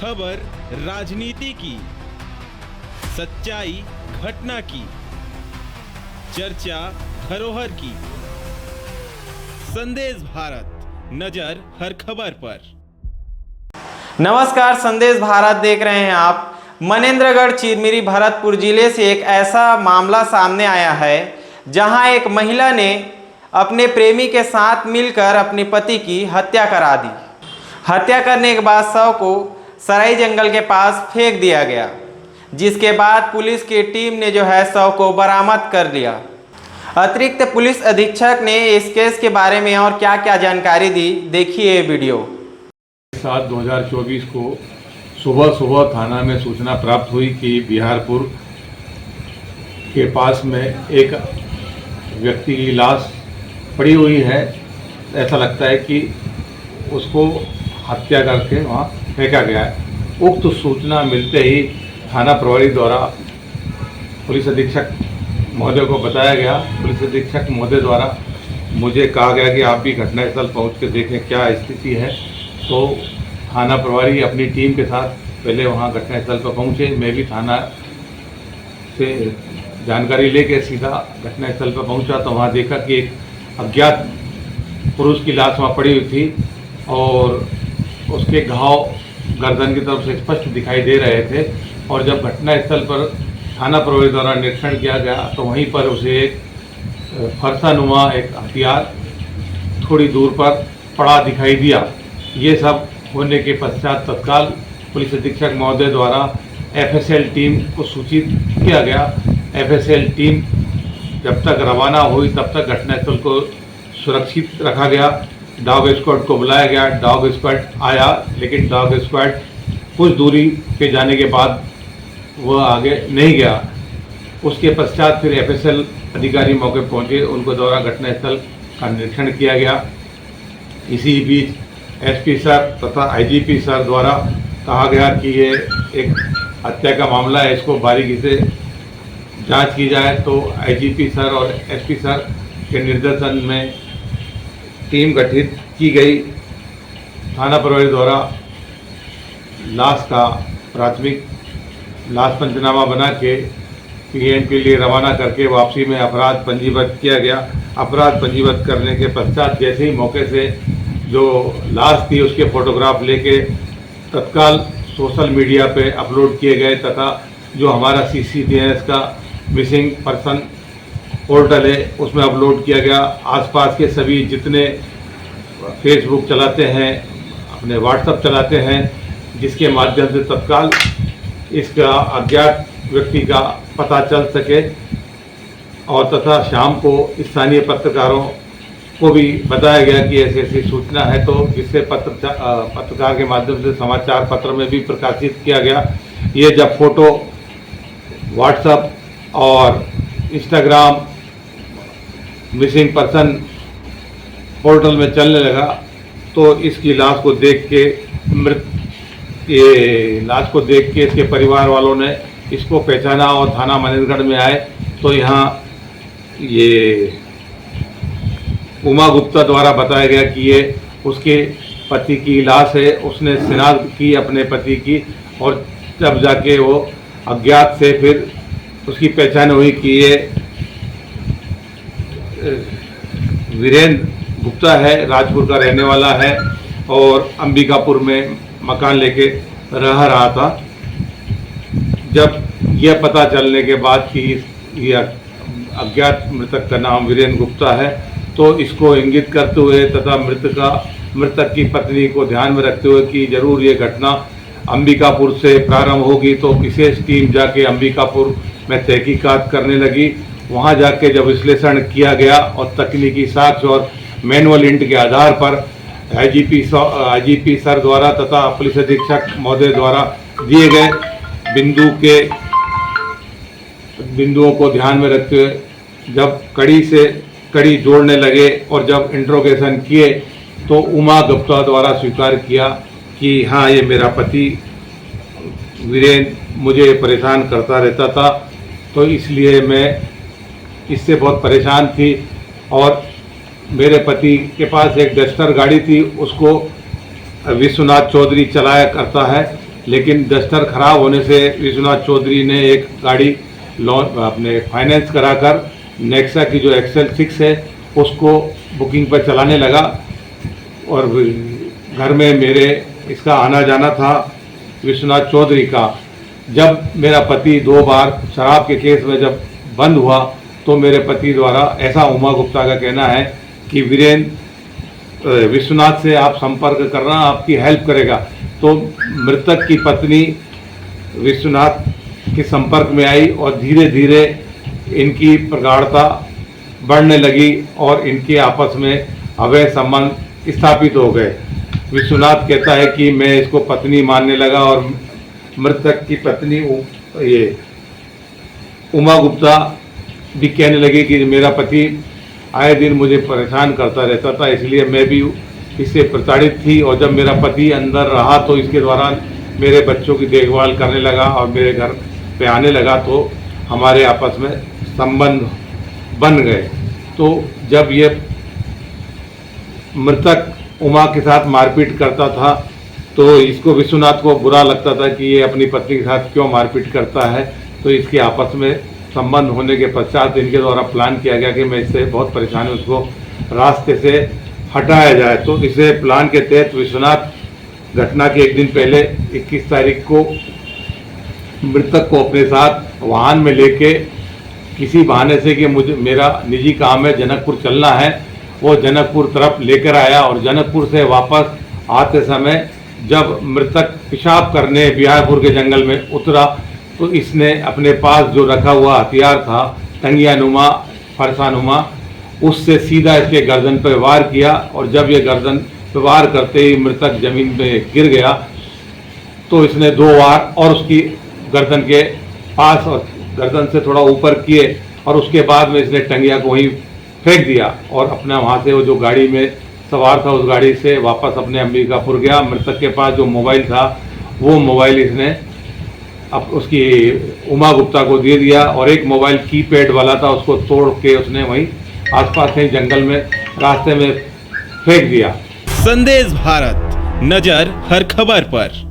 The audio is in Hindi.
खबर राजनीति की, सच्चाई घटना की, चर्चा धरोहर की। संदेश भारत, नजर हर खबर पर। नमस्कार, संदेश भारत देख रहे हैं आप। मनेंद्रगढ़ चिरमिरी भरतपुर जिले से एक ऐसा मामला सामने आया है जहां एक महिला ने अपने प्रेमी के साथ मिलकर अपने पति की हत्या करा दी। हत्या करने के बाद शव को सराई जंगल के पास फेंक दिया गया, जिसके बाद पुलिस की टीम ने जो है शव को बरामद कर लिया। अतिरिक्त पुलिस अधीक्षक ने इस केस के बारे में और क्या क्या जानकारी दी, देखिए वीडियो। 7/2024 को सुबह थाना में सूचना प्राप्त हुई कि बिहारपुर के पास में एक व्यक्ति की लाश पड़ी हुई है। ऐसा लगता है कि उसको हत्या करके वहाँ फेंका गया है। उक्त सूचना मिलते ही थाना प्रभारी द्वारा पुलिस अधीक्षक महोदय को बताया गया। पुलिस अधीक्षक महोदय द्वारा मुझे कहा गया कि आप भी घटनास्थल पहुँच के देखें क्या स्थिति है। तो थाना प्रभारी अपनी टीम के साथ पहले वहाँ घटनास्थल पर पहुँचे। मैं भी थाना से जानकारी लेके सीधा घटनास्थल पर पहुँचा तो वहाँ देखा कि एक अज्ञात पुरुष की लाश वहाँ पड़ी हुई थी और उसके घाव गर्दन की तरफ से स्पष्ट दिखाई दे रहे थे। और जब घटनास्थल पर थाना प्रभारी द्वारा निरीक्षण किया गया तो वहीं पर उसे एक फरसानुमा एक हथियार थोड़ी दूर पर पड़ा दिखाई दिया। ये सब होने के पश्चात तत्काल पुलिस अधीक्षक महोदय द्वारा एफएसएल टीम को सूचित किया गया। एफएसएल टीम जब तक रवाना हुई तब तक घटनास्थल को सुरक्षित रखा गया। डॉग स्क्वाड को बुलाया गया। डॉग स्क्वाड आया, लेकिन डॉग स्क्वाड कुछ दूरी पे जाने के बाद वह आगे नहीं गया। उसके पश्चात फिर एफएसएल अधिकारी मौके पहुंचे, उनको द्वारा घटनास्थल का निरीक्षण किया गया। इसी बीच एसपी सर तथा आईजीपी सर द्वारा कहा गया कि ये एक हत्या का मामला है, इसको बारीकी से जांच की जाए। तो आईजीपी सर और एसपी सर के निर्देशन में टीम गठित की गई। थाना प्रभारी द्वारा लाश का प्राथमिक लाश पंचनामा बना के पीएम के लिए रवाना करके वापसी में अपराध पंजीबद्ध किया गया। अपराध पंजीबद्ध करने के पश्चात जैसे ही मौके से जो लाश थी उसके फोटोग्राफ लेके तत्काल सोशल मीडिया पे अपलोड किए गए तथा जो हमारा CCTNS का मिसिंग पर्सन पोर्टल है उसमें अपलोड किया गया। आसपास के सभी जितने फेसबुक चलाते हैं, अपने व्हाट्सएप चलाते हैं, जिसके माध्यम से तत्काल इसका अज्ञात व्यक्ति का पता चल सके और तथा शाम को स्थानीय पत्रकारों को भी बताया गया कि ऐसी ऐसी सूचना है, तो जिससे पत्रकार के माध्यम से समाचार पत्र में भी प्रकाशित किया गया। ये जब फोटो व्हाट्सएप और इंस्टाग्राम मिसिंग पर्सन पोर्टल में चलने लगा तो इसकी लाश को देख के इसके परिवार वालों ने इसको पहचाना और थाना मनेंद्रगढ़ में आए तो यहाँ ये उमा गुप्ता द्वारा बताया गया कि ये उसके पति की लाश है। उसने शिनाख्त की अपने पति की और जब जाके वो अज्ञात से फिर उसकी पहचान हुई कि ये वीरेंद्र गुप्ता है, राजपुर का रहने वाला है और अंबिकापुर में मकान लेके रह रहा था। जब यह पता चलने के बाद कि ये अज्ञात मृतक का नाम वीरेंद्र गुप्ता है तो इसको इंगित करते हुए तथा मृतक की पत्नी को ध्यान में रखते हुए कि जरूर ये घटना अंबिकापुर से प्रारंभ होगी, तो विशेष टीम जाके अंबिकापुर में तहकीकात करने लगी। वहाँ जाके जब विश्लेषण किया गया और तकनीकी साक्ष्य और मैनुअल हिंट के आधार पर आईजीपी सर द्वारा तथा पुलिस अधीक्षक महोदय द्वारा दिए गए बिंदुओं को ध्यान में रखते हुए जब कड़ी से कड़ी जोड़ने लगे और जब इंट्रोगेशन किए तो उमा गुप्ता द्वारा स्वीकार किया कि हाँ, ये मेरा पति वीरेंद्र मुझे परेशान करता रहता था, तो इसलिए मैं इससे बहुत परेशान थी। और मेरे पति के पास एक डस्टर गाड़ी थी, उसको विश्वनाथ चौधरी चलाया करता है लेकिन दस्तर खराब होने से विश्वनाथ चौधरी ने एक गाड़ी लोन अपने फाइनेंस कराकर नेक्सा की जो एक्सेल 6 है उसको बुकिंग पर चलाने लगा। और घर में मेरे इसका आना जाना था विश्वनाथ चौधरी का। जब मेरा पति 2 बार शराब के केस में जब बंद हुआ तो मेरे पति द्वारा ऐसा उमा गुप्ता का कहना है कि वीरेंद्र विश्वनाथ से आप संपर्क करना, आपकी हेल्प करेगा। तो मृतक की पत्नी विश्वनाथ के संपर्क में आई और धीरे धीरे इनकी प्रगाढ़ता बढ़ने लगी और इनके आपस में अवैध संबंध स्थापित हो गए। विश्वनाथ कहता है कि मैं इसको पत्नी मानने लगा और मृतक की पत्नी ये उमा गुप्ता भी कहने लगी कि मेरा पति आए दिन मुझे परेशान करता रहता था, इसलिए मैं भी इससे प्रताड़ित थी। और जब मेरा पति अंदर रहा तो इसके द्वारा मेरे बच्चों की देखभाल करने लगा और मेरे घर पे आने लगा, तो हमारे आपस में संबंध बन गए। तो जब ये मृतक उमा के साथ मारपीट करता था तो इसको विश्वनाथ को बुरा लगता था कि ये अपनी पत्नी के साथ क्यों मारपीट करता है। तो इसके आपस में संबंध होने के पश्चात इनके द्वारा प्लान किया गया कि मैं इससे बहुत परेशान हूँ, उसको रास्ते से हटाया जाए। तो इसे प्लान के तहत विश्वनाथ घटना के एक दिन पहले 21 तारीख को मृतक को अपने साथ वाहन में लेके किसी बहाने से कि मुझे मेरा निजी काम है, जनकपुर चलना है, वो जनकपुर तरफ लेकर आया। और जनकपुर से वापस आते समय जब मृतक पेशाब करने बिहारपुर के जंगल में उतरा तो इसने अपने पास जो रखा हुआ हथियार था टंगियानुमा फरसानुमा, उससे सीधा इसके गर्दन पर वार किया। और जब ये गर्दन पर वार करते ही मृतक जमीन में गिर गया तो इसने 2 वार और उसकी गर्दन के पास और गर्दन से थोड़ा ऊपर किए और उसके बाद में इसने टंगिया को वहीं फेंक दिया और अपना वहाँ से वो जो गाड़ी में सवार था उस गाड़ी से वापस अपने अंबिकापुर गया। मृतक के पास जो मोबाइल था वो मोबाइल इसने अब उसकी उमा गुप्ता को दे दिया और एक मोबाइल कीपैड वाला था उसको तोड़ के उसने वहीं आसपास कहीं जंगल में रास्ते में फेंक दिया। संदेश भारत, नजर हर खबर पर।